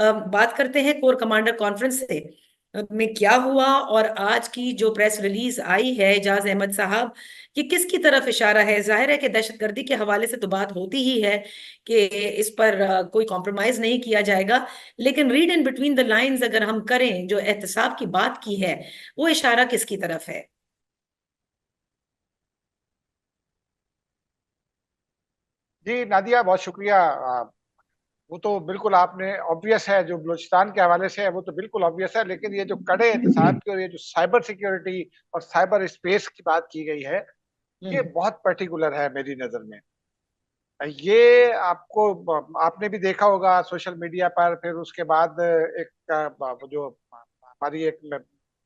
बात करते हैं कोर कमांडर कॉन्फ्रेंस से में क्या हुआ, और आज की जो प्रेस रिलीज आई है एजाज अहमद साहब कि किसकी तरफ इशारा है। जाहिर है कि दहशतगर्दी के हवाले से तो बात होती ही है कि इस पर कोई कॉम्प्रोमाइज नहीं किया जाएगा, लेकिन read in between the lines अगर हम करें, जो एहतसाब की बात की है वो इशारा किसकी तरफ है? जी नादिया, बहुत शुक्रिया। वो तो बिल्कुल आपने ऑब्वियस है, जो बलूचिस्तान के हवाले से है वो तो बिल्कुल ऑब्वियस है, लेकिन ये जो कड़े एहतसाब की और ये जो साइबर सिक्योरिटी और साइबर स्पेस की बात की गई है, ये हम्म। बहुत पर्टिकुलर है मेरी नजर में। ये आपको आपने भी देखा होगा सोशल मीडिया पर। फिर उसके बाद एक वो जो हमारी एक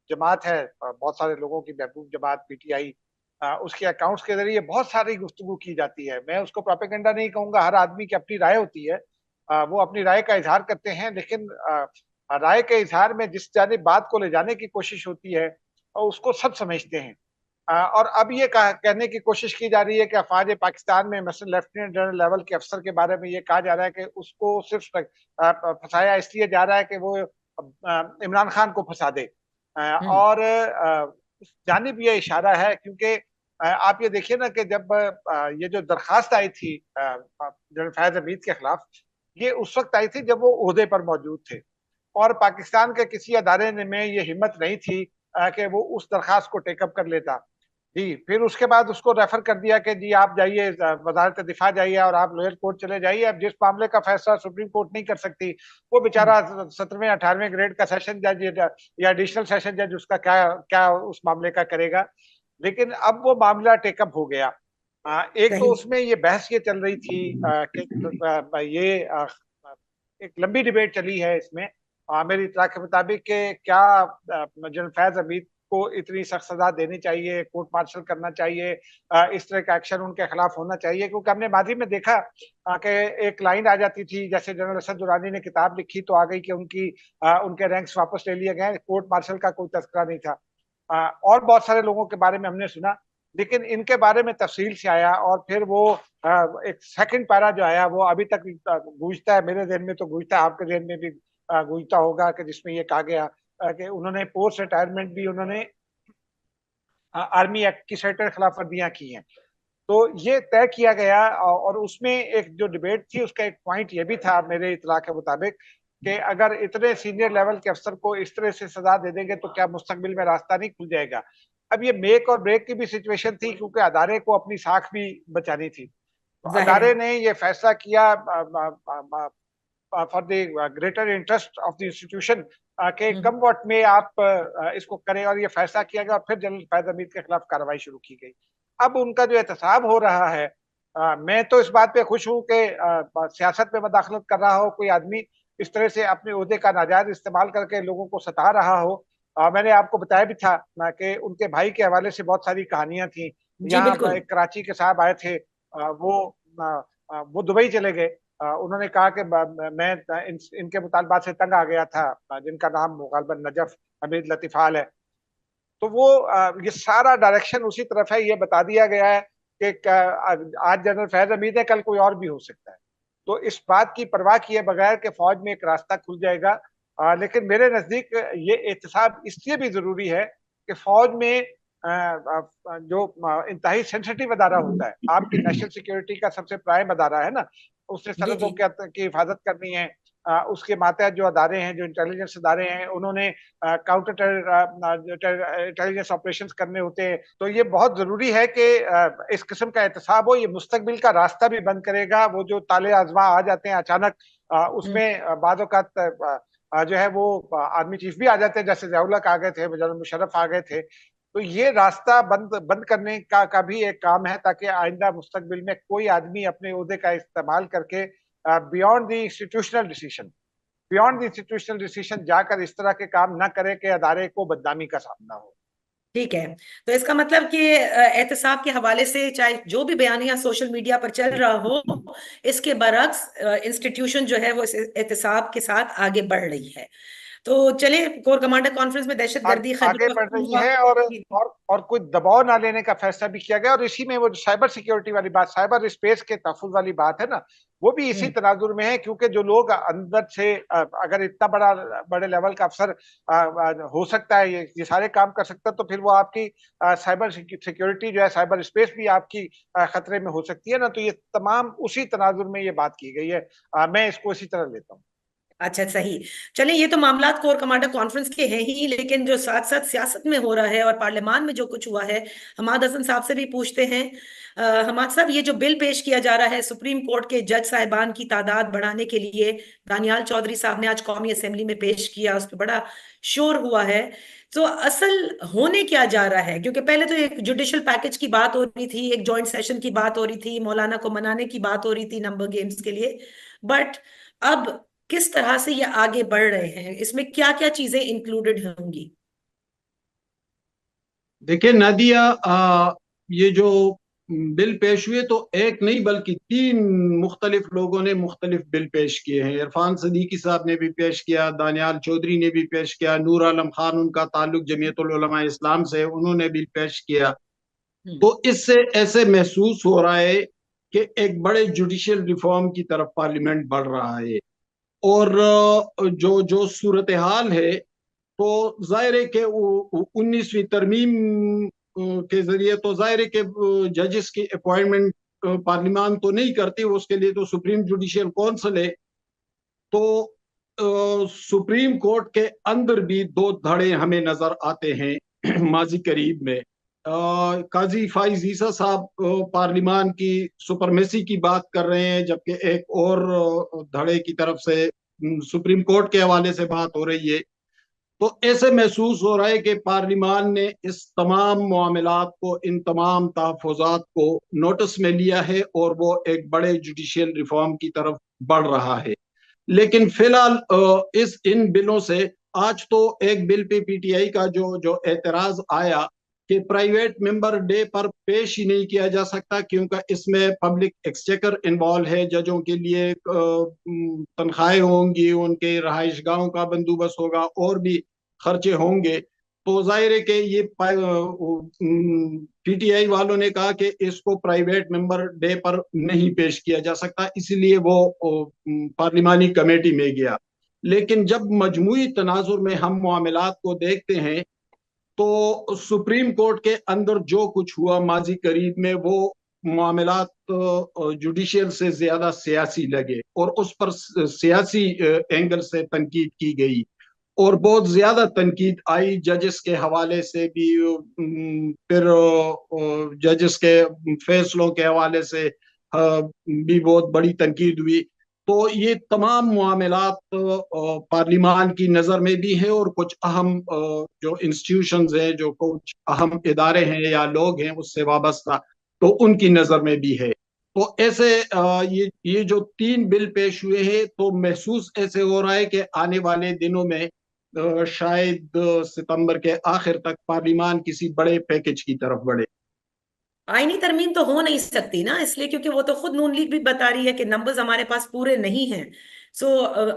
जमात है, बहुत सारे लोगों की महबूब जमात पीटीआई, उसके अकाउंट्स के जरिए बहुत सारी गुफ्तगू की जाती है। मैं उसको प्रोपेगेंडा नहीं कहूंगा, हर आदमी की अपनी राय होती है। वो अपनी राय का इजहार करते हैं, लेकिन राय के इजहार में जिस जानिब बात को ले जाने की कोशिश होती है, उसको सब समझते हैं। और अब ये कहने की कोशिश की जा रही है कि अफवाज पाकिस्तान में मसलन लेफ्टिनेंट जनरल लेवल के अफसर के बारे में ये कहा जा रहा है कि उसको सिर्फ फंसाया इसलिए जा रहा है कि वो इमरान खान को फंसा दे। हम्म। और उस जानिब ये इशारा है, क्योंकि आप ये देखिए ना कि जब ये जो दरखास्त आई थी जनरल फैज हमीद के खिलाफ, ये उस वक्त आई थी जब वो ओहदे पर मौजूद थे, और पाकिस्तान के किसी अदारे में ये हिम्मत नहीं थी कि वो उस दरखास्त को टेकअप कर लेता। जी, फिर उसके बाद उसको रेफर कर दिया कि जी आप जाइए वजारत दिफा जाइए और आप लोअर कोर्ट चले जाइए। अब जिस मामले का फैसला सुप्रीम कोर्ट नहीं कर सकती, वो हम्म। बेचारा 17वें 18वें ग्रेड का सेशन जज या एडिशनल सेशन जज उसका क्या क्या उस मामले का करेगा। लेकिन अब वो मामला टेकअप हो गया। एक तो सही। उसमें ये बहस ये चल रही थी कि ये एक लंबी डिबेट चली है इसमें। मेरी इत्तला के मुताबिक कि क्या जनरल फैज हमीद को इतनी सख्त सजा देनी चाहिए, कोर्ट मार्शल करना चाहिए, इस तरह का एक्शन उनके खिलाफ होना चाहिए। क्योंकि हमने माजी में देखा कि एक लाइन आ जाती थी, जैसे जनरल असद दुरानी ने किताब लिखी तो आ गई कि उनके रैंक्स वापस ले लिए गए, कोर्ट मार्शल का कोई तस्करा नहीं था। और बहुत सारे लोगों के बारे में हमने सुना, लेकिन इनके बारे में तफसील से आया। और फिर वो एक सेकंड पैरा जो आया वो अभी तक गूंजता है, मेरे जहन में तो गूंजता है, आपके जहन में भी गूंजता होगा, कि जिसमें ये कहा गया कि उन्होंने पोस्ट रिटायरमेंट भी उन्होंने आर्मी एक्ट की सर्टेन खिलाफ वर्जियां की हैं। तो ये तय किया गया, और उसमें एक जो डिबेट थी उसका एक पॉइंट ये भी था मेरे इतला के मुताबिक, कि अगर इतने सीनियर लेवल के अफसर को इस तरह से सजा दे देंगे तो क्या मुस्तकबिल में रास्ता नहीं खुल जाएगा। अब ये मेक और ब्रेक की भी सिचुएशन थी, क्योंकि अदारे को अपनी साख भी बचानी थी। तो जाहिर है। अदारे ने ये फैसला किया for the greater interest of the institution के हम्म। कम वक्त में आप इसको करें, और ये फैसला किया गया। और फिर जनरल फैज हमीद के खिलाफ कार्रवाई शुरू की गई। अब उनका जो एहतसाब हो रहा है, मैं तो इस बात पे खुश हूं कि सियासत में मदाखलत कर रहा हो कोई आदमी, इस तरह से अपने ओहदे का नाजायज इस्तेमाल करके लोगों को सता रहा हो। मैंने आपको बताया भी था कि उनके भाई के हवाले से बहुत सारी कहानियां थी। जी यहाँ बिल्कुल। एक कराची के साहब आए थे, वो दुबई चले गए। उन्होंने कहा कि मैं इनके मुतालबात से तंग आ गया था, जिनका नाम गालबन नजफ हमीद लतीफाल है। तो वो ये सारा डायरेक्शन उसी तरफ है, ये बता दिया गया है कि आज जनरल फैज हमीद है, कल कोई और भी हो सकता है। तो इस बात की परवाह किए बगैर कि फौज में एक रास्ता खुल जाएगा। लेकिन मेरे नजदीक ये एहतसाब इसलिए भी जरूरी है कि फौज में जो इंतहाई सेंसिटिव अदारा होता है, आपकी नेशनल सिक्योरिटी का सबसे प्राइम अदारा है ना, उसने जी जी। सरहदों की हिफाजत करनी है। उसके मातहत जो अदारे हैं, जो इंटेलिजेंस अदारे हैं, उन्होंने काउंटर इंटेलिजेंस ऑपरेशंस करने होते हैं। तो ये बहुत जरूरी है कि इस किस्म का एहतसाब हो। ये मुस्तकबिल का रास्ता भी बंद करेगा। वो जो ताले आजमा आ जाते हैं अचानक, हम्म। उसमें बाज़ औक़ात जो है वो आर्मी चीफ भी आ जाते हैं, जैसे ज़ियाउल हक आ गए थे, जनरल मुशर्रफ आ गए थे। तो ये रास्ता बंद बंद करने का भी एक काम है, ताकि आइंदा मुस्तकबिल में कोई आदमी अपने ओहदे का इस्तेमाल करके बियॉन्ड द इंस्टीट्यूशनल डिसीजन जाकर इस तरह के काम ना करे कि अदारे को बदनामी का सामना हो। ठीक है। तो इसका मतलब कि एहतसाब के हवाले से चाहे जो भी बयानियां सोशल मीडिया पर चल रहा हो, इसके बरक्स इंस्टीट्यूशन जो है वो इस एहतसाब के साथ आगे बढ़ रही है। तो चले, कोर कमांडर कॉन्फ्रेंस में दहशतगर्दी खैबर आगे बढ़ रही पख्तूनख्वा। है, और कोई दबाव ना लेने का फैसला भी किया गया। और इसी में वो जो साइबर सिक्योरिटी वाली बात, साइबर स्पेस के तहफ्फुज़ वाली बात है ना, वो भी इसी हम्म। तनाजुर में है। क्योंकि जो लोग अंदर से अगर इतना बड़े लेवल का अफसर हो सकता है, ये सारे काम कर सकता है, तो फिर वो आपकी साइबर सिक्योरिटी जो है, साइबर स्पेस भी आपकी खतरे में हो सकती है ना। तो ये तमाम उसी तनाजुर में ये बात की गई है। मैं इसको इसी तरह लेता हूँ। अच्छा, सही। चलिए, ये तो मामलात कोर कमांडर कॉन्फ्रेंस के हैं ही, लेकिन जो साथ साथ सियासत में हो रहा है और पार्लियामान में जो कुछ हुआ है, हमाद हसन साहब से भी पूछते हैं। हमाद साहब, ये जो बिल पेश किया जा रहा है सुप्रीम कोर्ट के जज साहिबान की तादाद बढ़ाने के लिए, दानियाल चौधरी साहब ने आज कौमी असेंबली में पेश किया, उस पर बड़ा शोर हुआ है। तो असल होने क्या जा रहा है? क्योंकि पहले तो एक जुडिशल पैकेज की बात हो रही थी, एक जॉइंट सेशन की बात हो रही थी, मौलाना को मनाने की बात हो रही थी नंबर गेम्स के लिए। बट अब किस तरह से ये आगे बढ़ रहे हैं, इसमें क्या क्या चीजें इंक्लूडेड होंगी? देखिए नादिया, ये जो बिल पेश हुए तो एक नहीं बल्कि तीन मुख्तलिफ लोगों ने मुख्तलिफ बिल पेश किए हैं। इरफान सदीकी साहब ने भी पेश किया, दानियाल चौधरी ने भी पेश किया, नूर आलम खान, उनका ताल्लुक जमीयतुल उलमा इस्लाम से, उन्होंने भी पेश किया। हम्म। तो इससे ऐसे महसूस हो रहा है कि एक बड़े जुडिशियल रिफॉर्म की तरफ पार्लियामेंट बढ़ रहा है। और जो जो सूरत हाल है, तो जाहिर है कि 19वीं तरमीम के जरिए तो जाहिर है कि जजेस की अपॉइंटमेंट पार्लियामान तो नहीं करती, उसके लिए तो सुप्रीम जुडिशियल काउंसिल है। तो सुप्रीम कोर्ट के अंदर भी दो धड़े हमें नजर आते हैं माजी करीब में। काजी फाइज ईसा साहब पार्लियामान की सुपरमेसी की बात कर रहे हैं, जबकि एक और धड़े की तरफ से सुप्रीम कोर्ट के हवाले से बात हो रही है। तो ऐसे महसूस हो रहा है कि पार्लियामान ने इस तमाम मामलात को, इन तमाम तहफुजात को नोटिस में लिया है और वो एक बड़े जुडिशियल रिफॉर्म की तरफ बढ़ रहा है। लेकिन फिलहाल इस इन बिलों से, आज तो एक बिल पे पीटीआई का जो जो एतराज आया कि प्राइवेट मेंबर डे पर पेश ही नहीं किया जा सकता, क्योंकि इसमें पब्लिक एक्सचेकर इन्वॉल्व है, जजों के लिए तनख्वाहें होंगी, उनके रहाइश गाहों का बंदोबस्त होगा और भी खर्चे होंगे। तो जाहिर है कि ये पीटीआई वालों ने कहा कि इसको प्राइवेट मेंबर डे पर नहीं पेश किया जा सकता, इसलिए वो पार्लिमानी कमेटी में गया। लेकिन जब मजमुई तनाजुर में हम मामलात को देखते हैं, तो सुप्रीम कोर्ट के अंदर जो कुछ हुआ माजी करीब में, वो मामलात जुडिशियल से ज्यादा सियासी लगे और उस पर सियासी एंगल से तनकीद की गई। और बहुत ज्यादा तनकीद आई जजेस के हवाले से भी, फिर जजेस के फैसलों के हवाले से भी बहुत बड़ी तनकीद हुई। तो ये तमाम मामलात पार्लियामान की नज़र में भी है, और कुछ अहम जो इंस्टीट्यूशंस हैं, जो कुछ अहम इदारे हैं या लोग हैं उससे वाबस्ता, तो उनकी नज़र में भी है। तो ऐसे ये जो तीन बिल पेश हुए हैं, तो महसूस ऐसे हो रहा है कि आने वाले दिनों में शायद सितंबर के आखिर तक पार्लियामान किसी बड़े पैकेज की तरफ बढ़े। आईनी तरमीम तो हो नहीं सकती ना, इसलिए क्योंकि वो तो खुद नून लीग भी बता रही है कि नंबर्स हमारे पास पूरे नहीं हैं। सो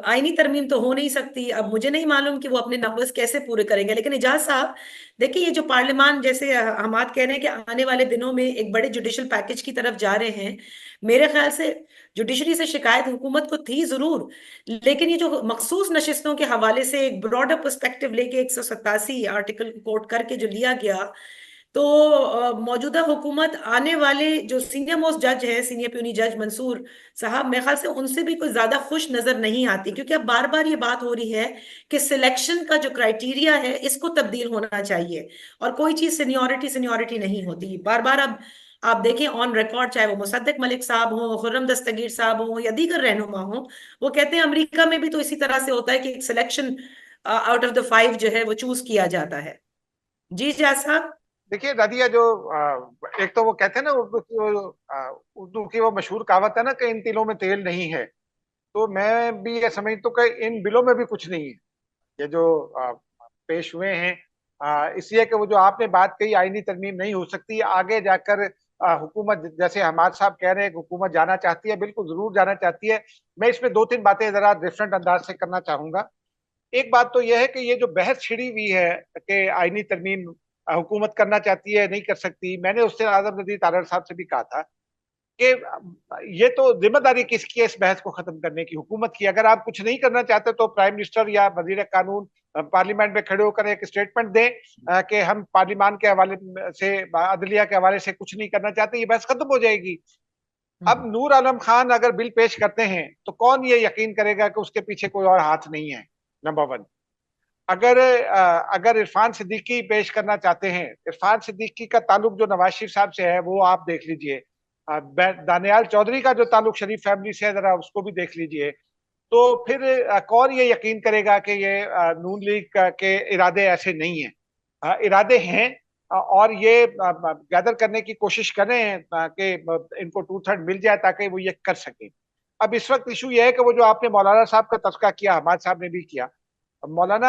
आईनी तरमीम तो हो नहीं सकती। अब मुझे नहीं मालूम कि वो अपने नंबर्स कैसे पूरे करेंगे, लेकिन इजाज साहब, देखिए, ये जो पार्लियामान, जैसे हमाद कह रहे हैं कि आने वाले दिनों में एक बड़े जुडिशल पैकेज की तरफ जा रहे हैं, मेरे ख्याल से जुडिशरी से शिकायत हुकूमत को थी जरूर, लेकिन ये जो मखसूस नशिस्तों के हवाले से एक ब्रॉडर पर्सपेक्टिव लेके 187 आर्टिकल कोट करके जो लिया गया, तो मौजूदा हुकूमत आने वाले जो सीनियर मोस्ट जज है, सीनियर प्यूनी जज मंसूर साहब, मेरे ख्याल से उनसे भी कोई ज्यादा खुश नजर नहीं आती, क्योंकि अब बार बार ये बात हो रही है कि सिलेक्शन का जो क्राइटेरिया है इसको तब्दील होना चाहिए, और कोई चीज सीनियोरिटी सीनियोरिटी नहीं होती बार बार। अब आप देखें ऑन रिकॉर्ड, चाहे वो मुसद्दिक मलिक साहब हो, खुर्रम दस्तगीर साहब हो, या दीगर रहनुमा हो, वो कहते हैं अमेरिका में भी तो इसी तरह से होता है कि एक सिलेक्शन आउट ऑफ द 5 जो है वो चूज किया जाता है। जी जा साहब। देखिए दादिया, जो एक तो वो कहते हैं ना, उर्दू की वो मशहूर कहावत है ना कि इन तिलों में तेल नहीं है। तो मैं भी ये समझता हूँ कि इन बिलों में भी कुछ नहीं है। ये जो पेश हुए हैं, इसलिए कि वो जो आपने बात कही, आईनी तरमीम नहीं हो सकती आगे जाकर। हुकूमत, जैसे हमाद साहब कह रहे हैं कि हुकूमत जाना चाहती है, बिल्कुल जरूर जाना चाहती है। मैं इसमें दो तीन बातें जरा डिफरेंट अंदाज से करना चाहूंगा। एक बात तो यह है कि ये जो बहस छिड़ी हुई है कि आईनी तरमीम हुकूमत करना चाहती है, नहीं कर सकती, मैंने उससे आजम नदीर तारड़ साहब से भी कहा था कि ये तो जिम्मेदारी किसकी है इस बहस को खत्म करने की? हुकूमत की। अगर आप कुछ नहीं करना चाहते तो प्राइम मिनिस्टर या वजीर कानून पार्लियामेंट में खड़े होकर एक स्टेटमेंट दें कि हम पार्लियामान के हवाले से, अदलिया के हवाले से कुछ नहीं करना चाहते, ये बहस खत्म हो जाएगी। अब नूर आलम खान अगर बिल पेश करते हैं तो कौन ये यकीन करेगा कि उसके पीछे कोई और हाथ नहीं है? Number one. अगर इरफान सिद्दीकी पेश करना चाहते हैं, इरफान सिद्दीकी का ताल्लुक जो नवाज शरीफ साहब से है वो आप देख लीजिए। दानियाल चौधरी का जो ताल्लुक शरीफ फैमिली से है, जरा उसको भी देख लीजिए। तो फिर कौन ये यकीन करेगा कि ये नून लीग के इरादे ऐसे नहीं हैं? इरादे हैं, और ये गैदर करने की कोशिश कर रहे हैं कि इनको 2/3 मिल जाए ताकि वो ये कर सके। अब इस वक्त इशू ये है कि वो जो आपने मौलाना साहब का तस्करा किया, हमाद साहब ने भी किया, मौलाना